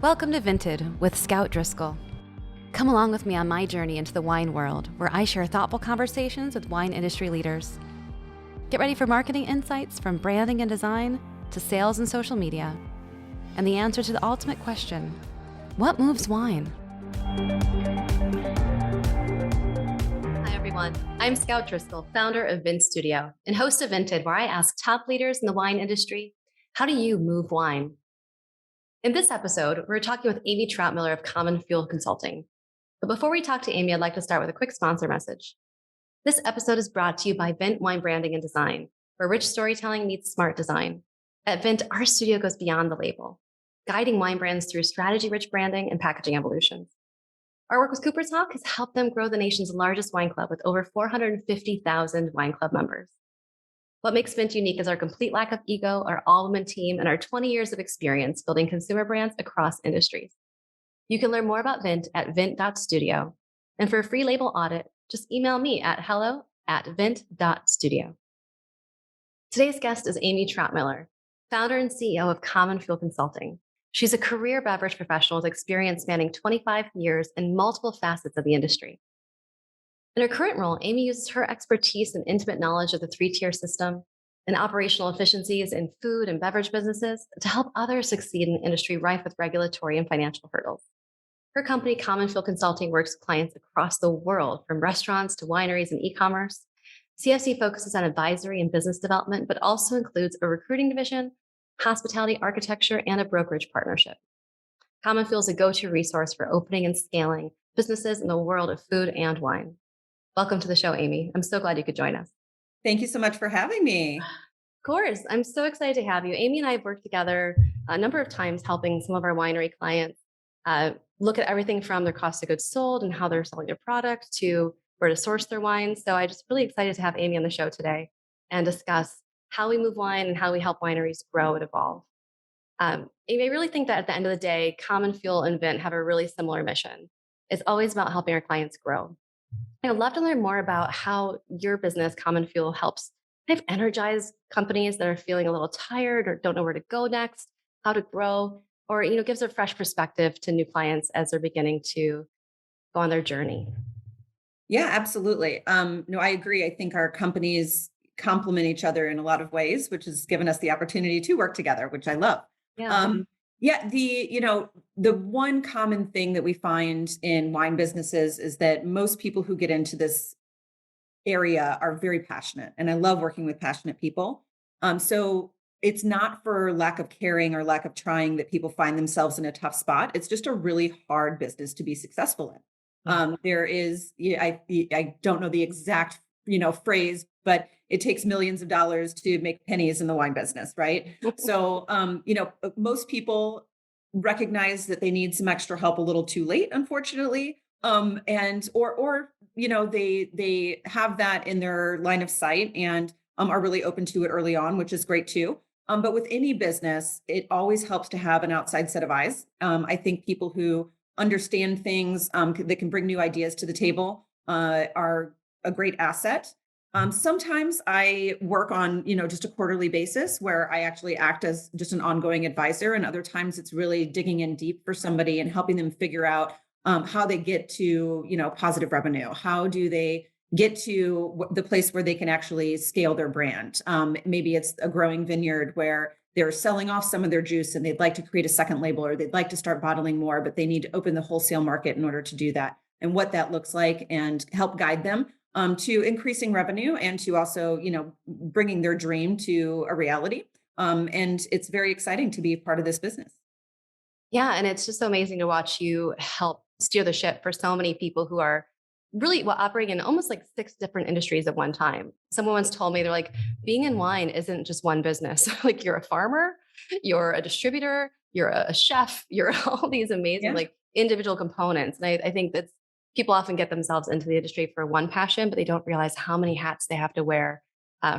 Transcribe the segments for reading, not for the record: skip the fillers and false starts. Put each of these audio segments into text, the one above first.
Welcome to Vinted with Scout Driscoll. Come along with me on my journey into the wine world, where I share thoughtful conversations with wine industry leaders. Get ready for marketing insights from branding and design to sales and social media, and the answer to the ultimate question: what moves wine? Hi everyone, I'm Scout Driscoll, founder of Vint Studio and host of Vinted, where I ask top leaders in the wine industry, how do you move wine? In this episode, we're talking with Amy Troutmiller of Common Fuel Consulting. But before we talk to Amy, I'd like to start with a quick sponsor message. This episode is brought to you by Vint Wine Branding and Design, where rich storytelling meets smart design. At Vint, our studio goes beyond the label, guiding wine brands through strategy-rich branding and packaging evolutions. Our work with Cooper's Hawk has helped them grow the nation's largest wine club with over 450,000 wine club members. What makes Vint unique is our complete lack of ego, our all-women team, and our 20 years of experience building consumer brands across industries. You can learn more about Vint at vint.studio. And for a free label audit, just email me at hello@vint.studio. Today's guest is Amy Troutmiller, founder and CEO of Common Fuel Consulting. She's a career beverage professional with experience spanning 25 years in multiple facets of the industry. In her current role, Amy uses her expertise and intimate knowledge of the three-tier system and operational efficiencies in food and beverage businesses to help others succeed in an industry rife with regulatory and financial hurdles. Her company, Common Fuel Consulting, works with clients across the world, from restaurants to wineries and e-commerce. CFC focuses on advisory and business development, but also includes a recruiting division, hospitality architecture, and a brokerage partnership. Common Fuel is a go-to resource for opening and scaling businesses in the world of food and wine. Welcome to the show, Amy. I'm so glad you could join us. Thank you so much for having me. Of course. I'm so excited to have you. Amy and I have worked together a number of times helping some of our winery clients look at everything from their cost of goods sold and how they're selling their product to where to source their wine. So I'm just really excited to have Amy on the show today and discuss how we move wine and how we help wineries grow and evolve. Amy, I really think that at the end of the day, Common Fuel and Vint have a really similar mission. It's always about helping our clients grow. I'd love to learn more about how your business, Common Fuel, helps kind of energize companies that are feeling a little tired or don't know where to go next, how to grow, or gives a fresh perspective to new clients as they're beginning to go on their journey. Yeah, absolutely. No, I agree. I think our companies complement each other in a lot of ways, which has given us the opportunity to work together, which I love. Yeah. Yeah, the one common thing that we find in wine businesses is that most people who get into this area are very passionate, and I love working with passionate people. So it's not for lack of caring or lack of trying that people find themselves in a tough spot. It's just a really hard business to be successful in. There is, I don't know the exact, phrase, but it takes millions of dollars to make pennies in the wine business, right? So, most people recognize that they need some extra help a little too late, unfortunately. They have that in their line of sight and are really open to it early on, which is great too. But with any business, it always helps to have an outside set of eyes. I think people who understand things that can bring new ideas to the table are a great asset. Sometimes I work on, just a quarterly basis where I actually act as just an ongoing advisor. And other times it's really digging in deep for somebody and helping them figure out how they get to, positive revenue. How do they get to the place where they can actually scale their brand? Maybe it's a growing vineyard where they're selling off some of their juice and they'd like to create a second label, or they'd like to start bottling more, but they need to open the wholesale market in order to do that, and what that looks like, and help guide them to increasing revenue and to also, bringing their dream to a reality. And it's very exciting to be part of this business. Yeah. And it's just so amazing to watch you help steer the ship for so many people who are really operating in almost like 6 different industries at one time. Someone once told me, they're like, being in wine isn't just one business. Like, you're a farmer, you're a distributor, you're a chef, you're all these amazing like individual components. And I think that people often get themselves into the industry for one passion, but they don't realize how many hats they have to wear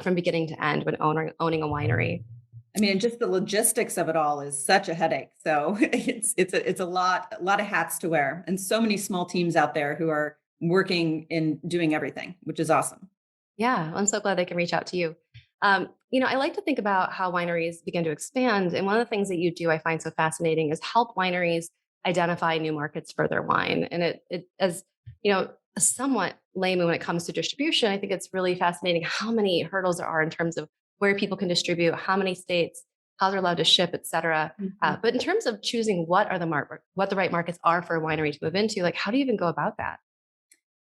from beginning to end when owning a winery. I mean, just the logistics of it all is such a headache. So it's a lot of hats to wear, and so many small teams out there who are working and doing everything, which is awesome. Yeah, I'm so glad they can reach out to you. I like to think about how wineries begin to expand. And one of the things that you do I find so fascinating is help wineries identify new markets for their wine. And it as somewhat layman when it comes to distribution, I think it's really fascinating how many hurdles there are in terms of where people can distribute, how many states, how they're allowed to ship, et cetera. Mhm. But in terms of choosing what the right markets are for a winery to move into, like how do you even go about that?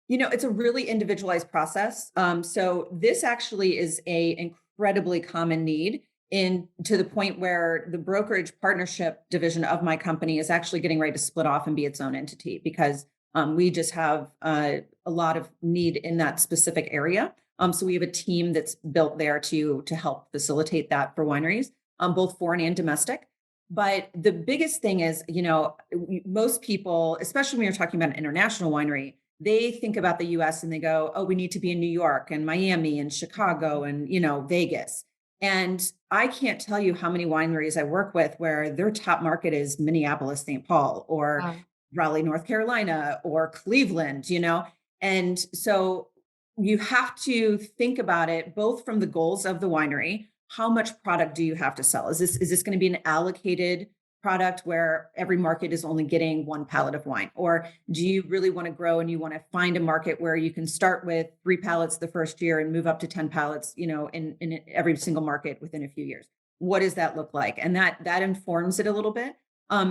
It's a really individualized process. So this actually is a incredibly common need in to the point where the brokerage partnership division of my company is actually getting ready to split off and be its own entity because we just have a lot of need in that specific area. So we have a team that's built there to help facilitate that for wineries, both foreign and domestic. But the biggest thing is, most people, especially when you're talking about an international winery, they think about the US and they go, oh, we need to be in New York and Miami and Chicago and, Vegas. And I can't tell you how many wineries I work with where their top market is Minneapolis, St. Paul, or Wow. Raleigh, North Carolina, or Cleveland. And so you have to think about it both from the goals of the winery. How much product do you have to sell? Is this going to be an allocated product where every market is only getting one pallet of wine? Or do you really want to grow and you want to find a market where you can start with 3 pallets the first year and move up to 10 pallets, in every single market within a few years? What does that look like? And that informs it a little bit.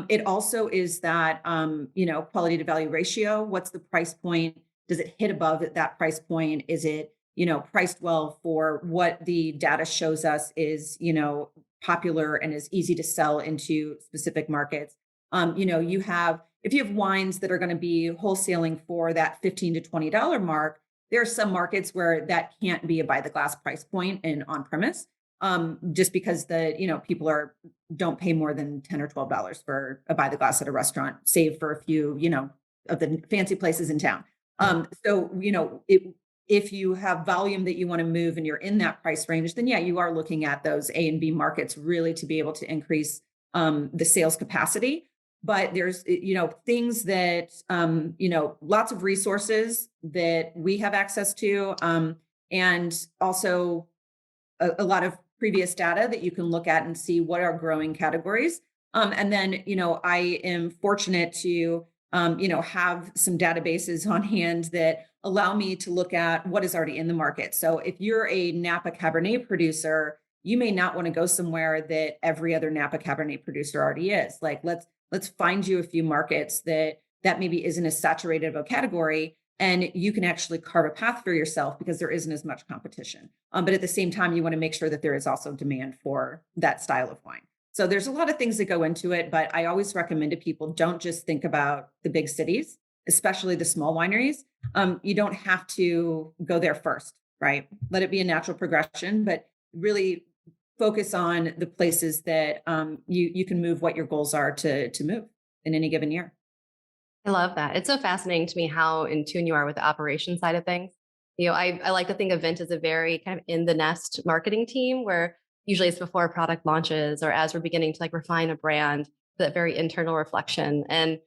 It also is that, quality to value ratio. What's the price point? Does it hit above that price point? Is it, priced well for what the data shows us is, popular and is easy to sell into specific markets. If you have wines that are going to be wholesaling for that $15 to $20 mark, there are some markets where that can't be a by the glass price point and on premise, just because people don't pay more than $10 or $12 for a by the glass at a restaurant, save for a few of the fancy places in town. If you have volume that you want to move and you're in that price range, then yeah, you are looking at those A and B markets really to be able to increase the sales capacity. But there's, things that, lots of resources that we have access to, and also a lot of previous data that you can look at and see what are growing categories. And then, I am fortunate to, have some databases on hand that allow me to look at what is already in the market. So if you're a Napa Cabernet producer, you may not want to go somewhere that every other Napa Cabernet producer already is. Like let's find you a few markets that maybe isn't as saturated of a category, and you can actually carve a path for yourself because there isn't as much competition. But at the same time, you want to make sure that there is also demand for that style of wine. So there's a lot of things that go into it, but I always recommend to people, don't just think about the big cities, especially the small wineries. You don't have to go there first, right? Let it be a natural progression, but really focus on the places that you can move what your goals are to move in any given year. I love that. It's so fascinating to me how in tune you are with the operation side of things. I like to think of Vint as a very kind of in the nest marketing team where usually it's before product launches or as we're beginning to like refine a brand, that very internal reflection. And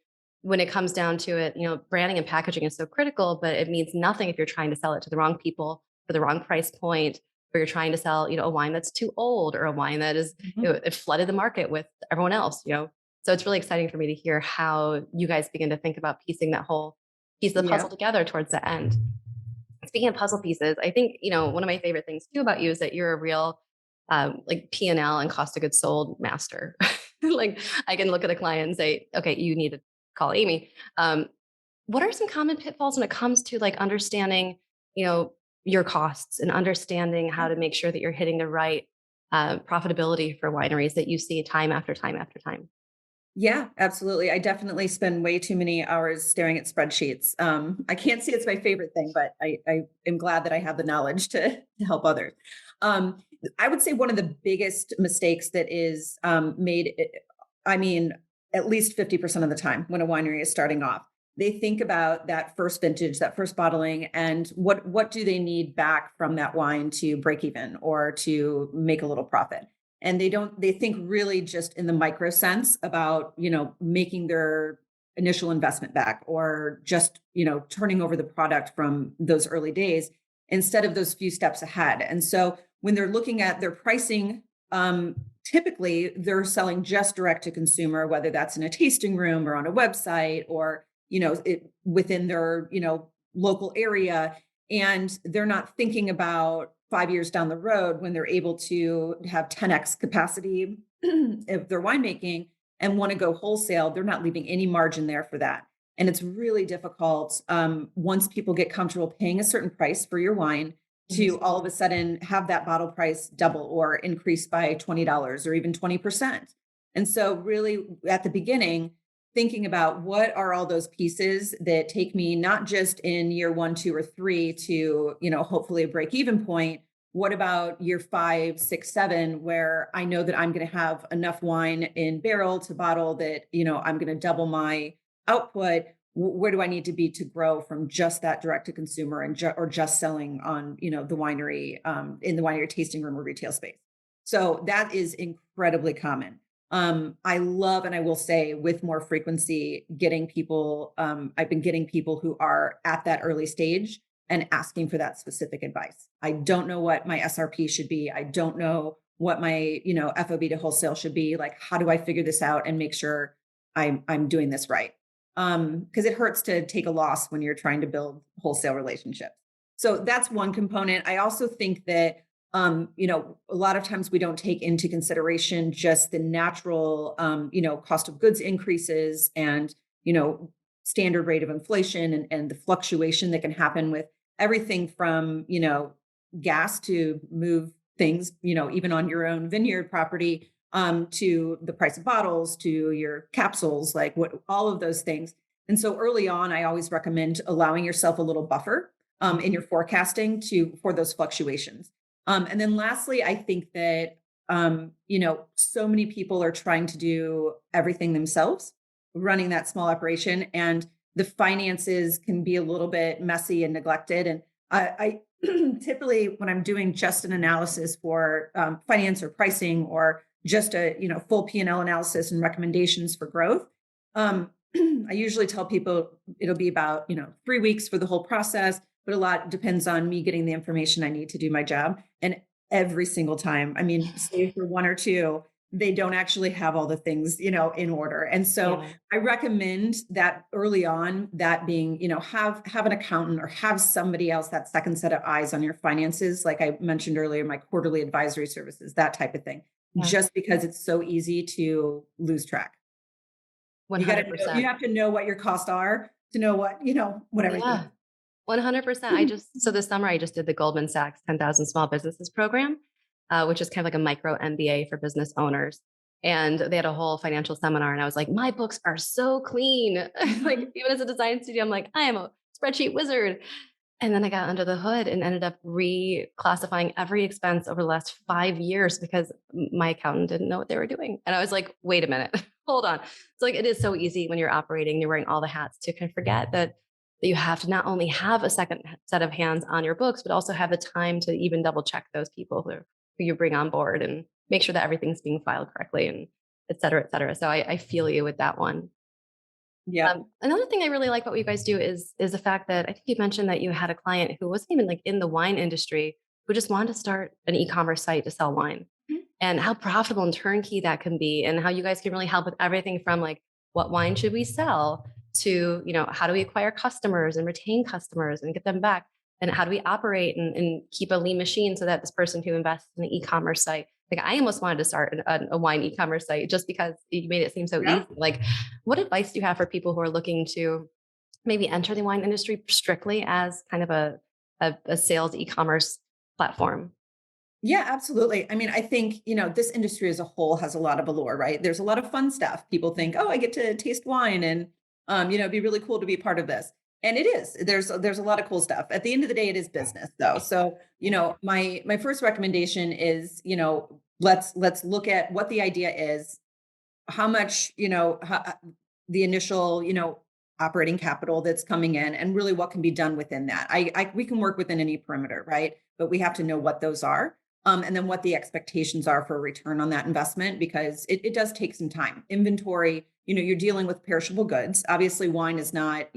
when it comes down to it, branding and packaging is so critical, but it means nothing if you're trying to sell it to the wrong people for the wrong price point, or you're trying to sell, a wine that's too old or a wine that is, Mhm. it flooded the market with everyone else. So it's really exciting for me to hear how you guys begin to think about piecing that whole piece of the Yeah. puzzle together towards the end. Speaking of puzzle pieces, I think, one of my favorite things too about you is that you're a real like P&L and cost of goods sold master. Like I can look at a client and say, okay, you need to call Amy. What are some common pitfalls when it comes to like understanding, you know, your costs and understanding how to make sure that you're hitting the right profitability for wineries that you see time after time after time? Yeah, absolutely. I definitely spend way too many hours staring at spreadsheets. I can't say it's my favorite thing, but I am glad that I have the knowledge to help others. I would say one of the biggest mistakes that is made, I mean, at least 50% of the time when a winery is starting off, they think about that first vintage, that first bottling, and what do they need back from that wine to break even or to make a little profit. And they think really just in the micro sense about, making their initial investment back or just, turning over the product from those early days instead of those few steps ahead. And so when they're looking at their pricing, typically they're selling just direct to consumer, whether that's in a tasting room or on a website or, within their, local area. And they're not thinking about 5 years down the road when they're able to have 10x capacity of their winemaking and want to go wholesale. They're not leaving any margin there for that. And it's really difficult once people get comfortable paying a certain price for your wine to all of a sudden have that bottle price double or increase by $20 or even 20%. And so really at the beginning, thinking about what are all those pieces that take me not just in year 1, 2, or 3 to, hopefully a break even point. What about year 5, 6, 7, where I know that I'm going to have enough wine in barrel to bottle that, I'm going to double my output. Where do I need to be to grow from just that direct to consumer and or just selling on, the winery, in the winery tasting room or retail space? So that is incredibly common. I love, and I will say with more frequency, getting people, I've been getting people who are at that early stage and asking for that specific advice. I don't know what my SRP should be. I don't know what my, FOB to wholesale should be. Like, how do I figure this out and make sure I'm doing this right? Because it hurts to take a loss when you're trying to build wholesale relationships. So that's one component. I also think that a lot of times we don't take into consideration just the natural, cost of goods increases and, standard rate of inflation and the fluctuation that can happen with everything from, gas to move things, even on your own vineyard property, to the price of bottles, to your capsules, like all of those things. And so early on, I always recommend allowing yourself a little buffer in your forecasting for those fluctuations. And then lastly, I think that, so many people are trying to do everything themselves, running that small operation, and the finances can be a little bit messy and neglected. And I typically, when I'm doing just an analysis for finance or pricing or just a, full P&L analysis and recommendations for growth, I usually tell people it'll be about, 3 weeks for the whole process. But a lot depends on me getting the information I need to do my job. And every single time, save for 1 or 2, they don't actually have all the things, in order. And so I recommend that early on, that being, have an accountant or have somebody else, that second set of eyes on your finances. Like I mentioned earlier, my quarterly advisory services, that type of thing, just because it's so easy to lose track. 100%. You have to know what your costs are to know what everything. Yeah. 100%. So this summer I just did the Goldman Sachs 10,000 Small Businesses program, which is kind of like a micro MBA for business owners. And they had a whole financial seminar and I was like, my books are so clean. Like even as a design studio, I'm like, I am a spreadsheet wizard. And then I got under the hood and ended up reclassifying every expense over the last 5 years because my accountant didn't know what they were doing. And I was like, wait a minute, hold on. It's like, it is so easy when you're operating, you're wearing all the hats to kind of forget that you have to not only have a second set of hands on your books, but also have the time to even double check those people who you bring on board and make sure that everything's being filed correctly and et cetera, et cetera. So I feel you with that one. Yeah. Another thing I really like what you guys do is the fact that I think you mentioned that you had a client who wasn't even like in the wine industry, who just wanted to start an e-commerce site to sell wine, and how profitable and turnkey that can be, and how you guys can really help with everything from like, what wine should we sell to, how do we acquire customers and retain customers and get them back? And how do we operate and keep a lean machine so that this person who invests in an e-commerce site, like I almost wanted to start a wine e-commerce site just because you made it seem so easy. Like, what advice do you have for people who are looking to maybe enter the wine industry strictly as kind of a sales e-commerce platform? Yeah, absolutely. I think, this industry as a whole has a lot of allure, right? There's a lot of fun stuff. People think, oh, I get to taste wine and, it'd be really cool to be part of this. And it is. There's a lot of cool stuff. At the end of the day, it is business though. So, my first recommendation is, let's look at what the idea is, how much, the initial, operating capital that's coming in and really what can be done within that. We can work within any perimeter, right? But we have to know what those are. And then what the expectations are for a return on that investment, because it does take some time. Inventory, you're dealing with perishable goods. Obviously, wine is not,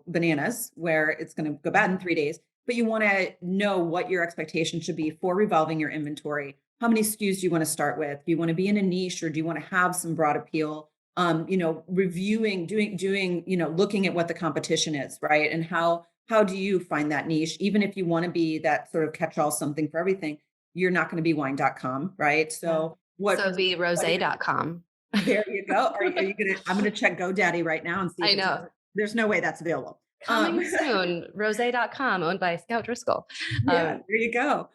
bananas where it's going to go bad in 3 days, but you want to know what your expectation should be for revolving your inventory. How many SKUs do you want to start with? Do you want to be in a niche, or do you want to have some broad appeal? Reviewing, doing, looking at what the competition is, right? And how do you find that niche? Even if you want to be that sort of catch-all something for everything, you're not going to be wine.com, right? So So it'd be rose.com. there you go. Are you gonna? I'm gonna check GoDaddy right now and see. I know. There's no way that's available. Coming soon, rose.com, owned by Scout Driscoll. Yeah, there you go.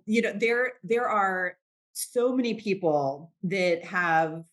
There are so many people that have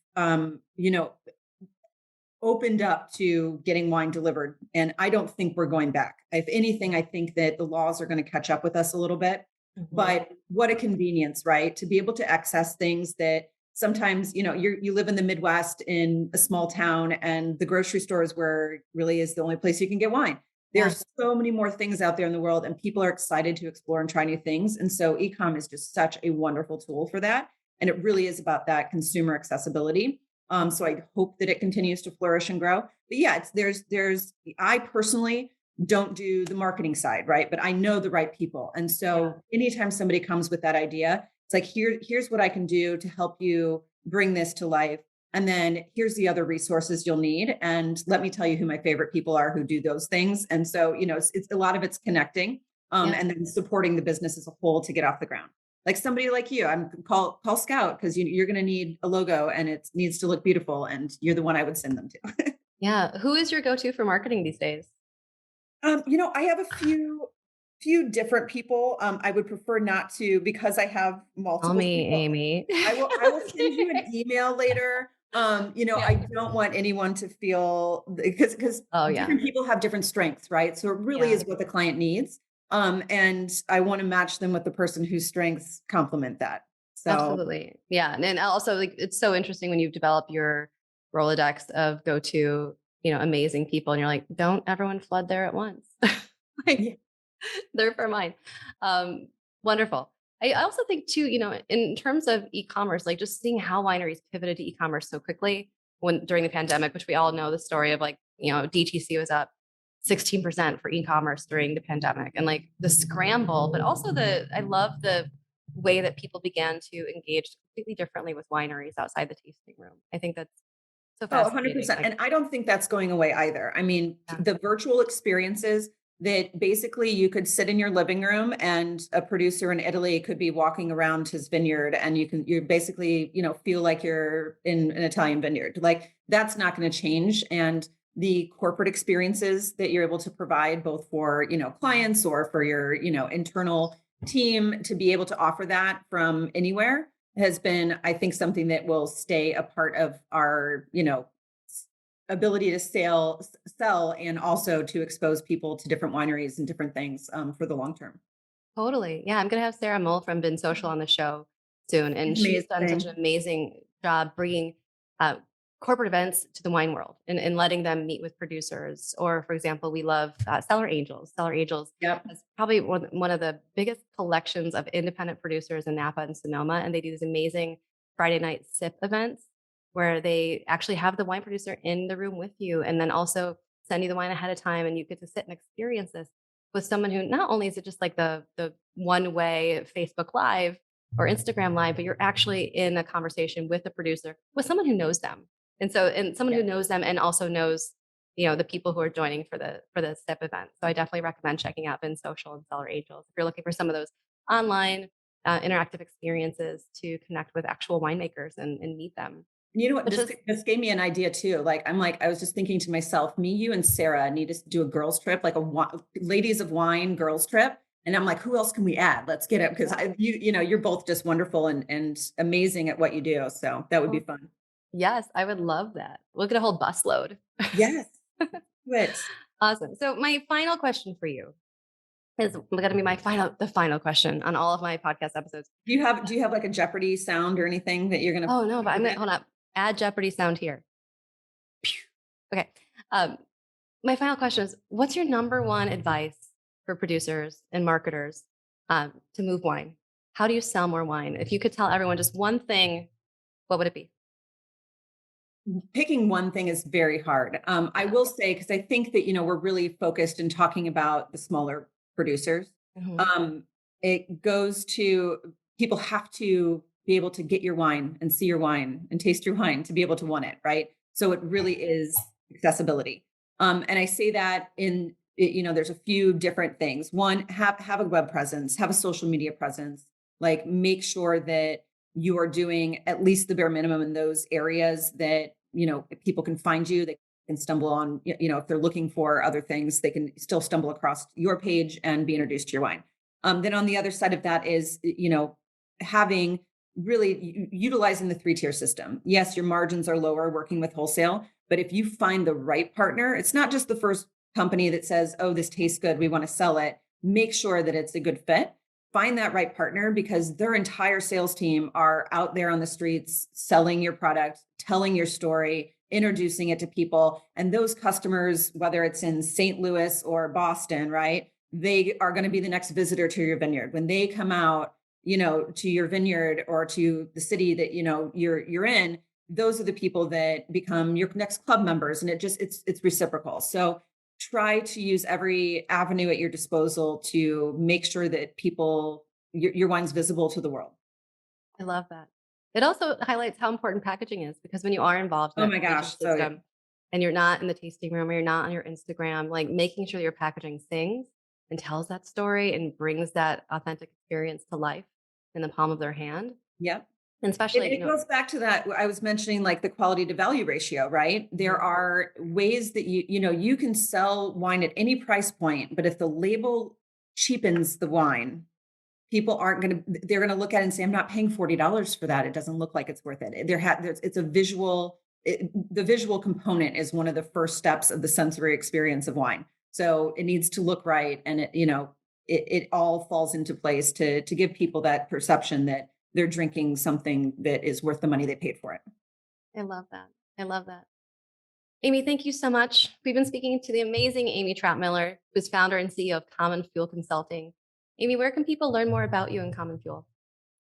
opened up to getting wine delivered, and I don't think we're going back. If anything, I think that the laws are going to catch up with us a little bit. But what a convenience, right? To be able to access things that sometimes, you live in the Midwest in a small town, and the grocery store is where really is the only place you can get wine. There's so many more things out there in the world, and people are excited to explore and try new things. And so e-com is just such a wonderful tool for that. And it really is about that consumer accessibility. So I hope that it continues to flourish and grow. But yeah, I personally don't do the marketing side, right? But I know the right people. And so anytime somebody comes with that idea, it's like, here's what I can do to help you bring this to life. And then here's the other resources you'll need. And let me tell you who my favorite people are who do those things. And so, it's a lot of it's connecting and then supporting the business as a whole to get off the ground. Like somebody like you, call Scout, because you're going to need a logo and it needs to look beautiful. And you're the one I would send them to. Yeah. Who is your go-to for marketing these days? I have a few different people. I would prefer not to, because I have multiple. Call me people. Amy. I will send you an email later. I don't want anyone to feel, because different people have different strengths, right? So it really is what the client needs. And I want to match them with the person whose strengths complement that. So absolutely. Yeah. And also, like, it's so interesting when you've developed your Rolodex of go-to, amazing people, and you're like, don't everyone flood there at once. They're for mine. Wonderful. I also think too, in terms of e-commerce, like just seeing how wineries pivoted to e-commerce so quickly during the pandemic, which we all know the story of, like, DTC was up 16% for e-commerce during the pandemic, and like the scramble, but also I love the way that people began to engage completely differently with wineries outside the tasting room. I think that's so fascinating. 100%. And I don't think that's going away either. I mean, the virtual experiences that basically you could sit in your living room and a producer in Italy could be walking around his vineyard, and you're basically, feel like you're in an Italian vineyard. Like, that's not going to change. And the corporate experiences that you're able to provide both for, clients or for your, internal team, to be able to offer that from anywhere has been, I think, something that will stay a part of our, ability to sell and also to expose people to different wineries and different things for the long term. Totally. Yeah. I'm going to have Sarah Mull from Bin Social on the show soon. And she's done such an amazing job bringing corporate events to the wine world and letting them meet with producers. Or, for example, we love Cellar Angels. Cellar Angels is probably one of the biggest collections of independent producers in Napa and Sonoma. And they do these amazing Friday night sip events where they actually have the wine producer in the room with you, and then also send you the wine ahead of time, and you get to sit and experience this with someone who, not only is it just like the one way Facebook Live or Instagram Live, but you're actually in a conversation with the producer, with someone who knows them. And someone who knows them and also knows, the people who are joining for the SIP event. So I definitely recommend checking out Bin Social and Cellar Angels if you're looking for some of those online interactive experiences to connect with actual winemakers and meet them. You know what? This gave me an idea too. I was just thinking to myself, me, you, and Sarah need to do a girls trip, like ladies of wine girls trip. And I'm like, who else can we add? Let's get it. Because you're both just wonderful and amazing at what you do. So that would be fun. Yes, I would love that. We'll get a whole busload. Yes. Good. Awesome. So my final question for you is going to be the final question on all of my podcast episodes. Do you have like a Jeopardy sound or anything that you're going to? Oh no, but I'm going to hold up. Add Jeopardy sound here. Okay. My final question is, what's your number one advice for producers and marketers to move wine? How do you sell more wine? If you could tell everyone just one thing, what would it be? Picking one thing is very hard. I will say, because I think that, we're really focused in talking about the smaller producers. Mhm. It goes to people have to be able to get your wine and see your wine and taste your wine to be able to want it, right? So it really is accessibility. And I say that there's a few different things. One, have a web presence, have a social media presence, like make sure that you are doing at least the bare minimum in those areas that, if people can find you, they can stumble on, if they're looking for other things, they can still stumble across your page and be introduced to your wine. Then on the other side of that is, having really utilizing the 3-tier system. Yes, your margins are lower working with wholesale, but if you find the right partner, it's not just the first company that says, oh, this tastes good, we want to sell it. Make sure that it's a good fit. Find that right partner because their entire sales team are out there on the streets selling your product, telling your story, introducing it to people. And those customers, whether it's in St. Louis or Boston, right? They are going to be the next visitor to your vineyard. When they come out, to your vineyard or to the city that, you're in, those are the people that become your next club members. And it's reciprocal. So try to use every avenue at your disposal to make sure that your wine's visible to the world. I love that. It also highlights how important packaging is because when you are involved in Oh that my 3-tier gosh. So yeah. system and you're not in the tasting room or you're not on your Instagram, like making sure your packaging sings and tells that story and brings that authentic experience to life in the palm of their hand. Yep. And And especially, it goes back to that. I was mentioning like the quality to value ratio, right? There Mhm. are ways that you can sell wine at any price point, but if the label cheapens the wine, people aren't going to, they're going to look at it and say, I'm not paying $40 for that. It doesn't look like it's worth it. It's a the visual component is one of the first steps of the sensory experience of wine. So it needs to look right. And it all falls into place to give people that perception that they're drinking something that is worth the money they paid for it. I love that. I love that. Amy, thank you so much. We've been speaking to the amazing Amy Troutmiller, who's founder and CEO of Common Fuel Consulting. Amy, where can people learn more about you and Common Fuel?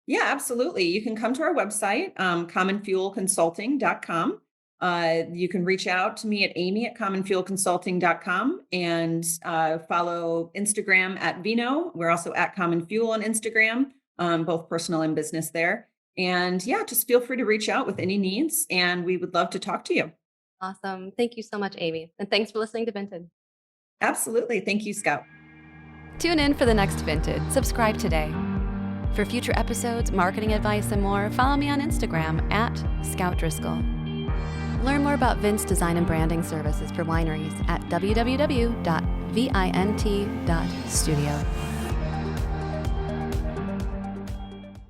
Yeah, absolutely. You can come to our website, commonfuelconsulting.com. You can reach out to me at amy@commonfuelconsulting.com and follow Instagram at Vino. We're also at Common Fuel on Instagram, both personal and business there. And yeah, just feel free to reach out with any needs, and we would love to talk to you. Awesome. Thank you so much, Amy. And thanks for listening to Vinted. Absolutely. Thank you, Scout. Tune in for the next Vinted. Subscribe today. For future episodes, marketing advice, and more, follow me on Instagram at Scout Driscoll. Learn more about Vince design and branding services for wineries at www.vint.studio.